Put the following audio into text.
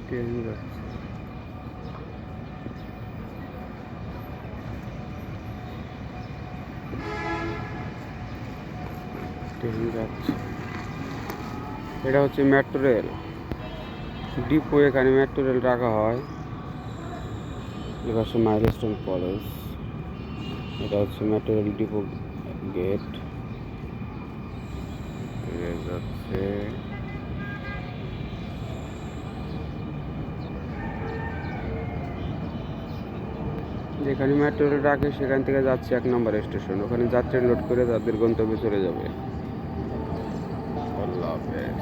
Train যাচ্ছে। Train যাচ্ছে। এটা হচ্ছে মেট্রো রেল ডিপো। এখানে মেট্রো রেল রাখা হয়। এপাশে মাইলস্টোন কলেজ। এটা হচ্ছে মেট্রো রেল ডিপো গেট। যাচ্ছে। যেখানে মেট্রো রেল রাখে সেখান থেকে যাচ্ছে 1 নম্বর স্টেশন। ওখানে যাত্রী লোড করে তাদের গন্তব্যে চলে যাবে। আল্লাহ হাফেজ।